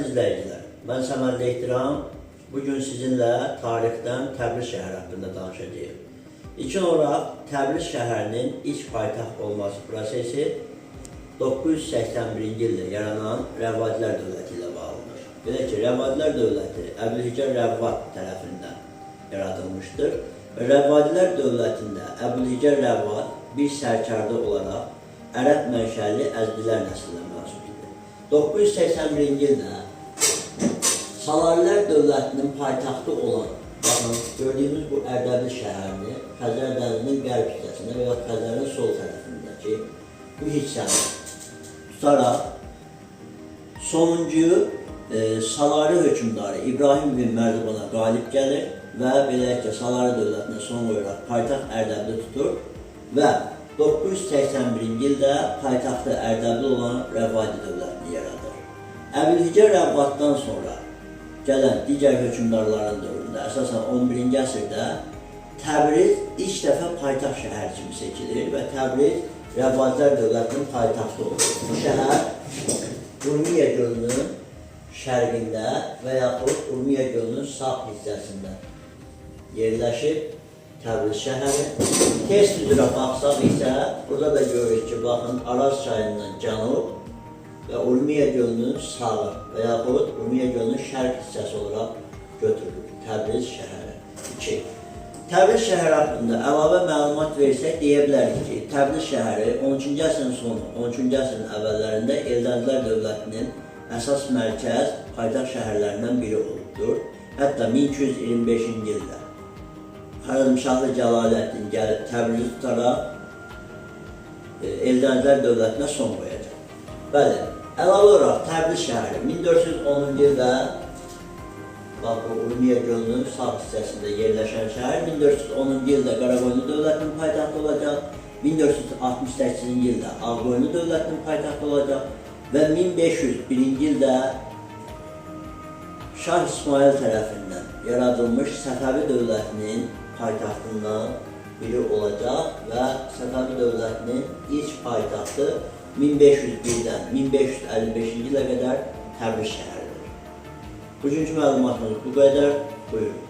İzləyicilər, mən Səməd Ehtiram. Bugün sizinlə tarixdən Təbriz şəhəri haqqında danışacağım. İlkin olaraq Təbriz şəhərinin ilk paytaxt olması prosesi 981-ci ildə yaranan Rəvvadilər dövləti ilə bağlıdır. Belə ki, Rəvvadilər dövləti Əbülhicər Rəvvad tərəfindən yaradılmışdır. Rəvvadilər dövlətində Əbülhicər Rəvvad bir sərkərdə olaraq ərəb mənşəli Əzdilər nəslinə mənsub idi. 981-ci ildə Salarilər dövlətinin paytaxtı olan, baxın, gördüyümüz bu Ərdəbil şəhərini Xəzər dənizinin qərb hissəsində və ya Xəzərin sol tərəfindəki bu hissəni tutaraq sonuncu Salari hökmdarı İbrahim bin Mərdibana qalib gəlir və beləliklə Salari dövlətinə son qoyaraq paytaxt Ərdəbili tutur və 981-ci ildə paytaxtı Ərdəbil olan Rəvvadi dövlətini yaradır. Əbülhicər Rəvvaddan sonra gələn digər hökmdarların dövründə, əsasən 11-ci əsrdə Təbriz ilk dəfə paytaxt şəhər kimi seçilir və Təbriz Rəvvadilər dövlətinin paytaxtı olur. Bu şəhər Urmiya gölünün şərqində və yaxud Urmiya gölünün sağ hissəsində yerləşib Təbriz şəhəri. Test üzrə baxsaq isə, burada da görürük ki, baxın, Araz çayından cənub və Urmiya gölünün sağı və yaxud Urmiya gölünün şərq hissəsi olaraq götürülür. Təbriz şəhəri. 2. Təbriz şəhəri haqqında əlavə məlumat versək, deyə bilərik ki, Təbriz şəhəri 13-cü əsrin sonu, 13-cü əsrin əvvəllərində Eldənizlər dövlətinin əsas mərkəz, paytaxt şəhərlərindən biri olubdur. Hətta 1225-ci ildə Xarəzmşahlı Cəlaləddin gəlib Təbrizi tutaraq Eldənizlər dövlətinə son qoyacaq. Bəli, əlavə olaraq Təbriz şəhəri 1410-cu ildə Urmiya gölünün sağ hissəsində yerləşən şəhər 1410-cu ildə Qaraqoyunlu dövlətinin paytaxtı olacaq, 1468-ci ildə Ağqoyunlu dövlətinin paytaxtı olacaq və 1501-ci ildə Şah İsmail tərəfindən yaradılmış Səfəvi dövlətinin paytaxtından biri olacaq və Səfəvi dövlətinin ilk paytaxtı 1501-dən 1555-ci ilə qədər Təbriz şəhəridir. Bugünkü məlumatımız bu qədər. Buyurun.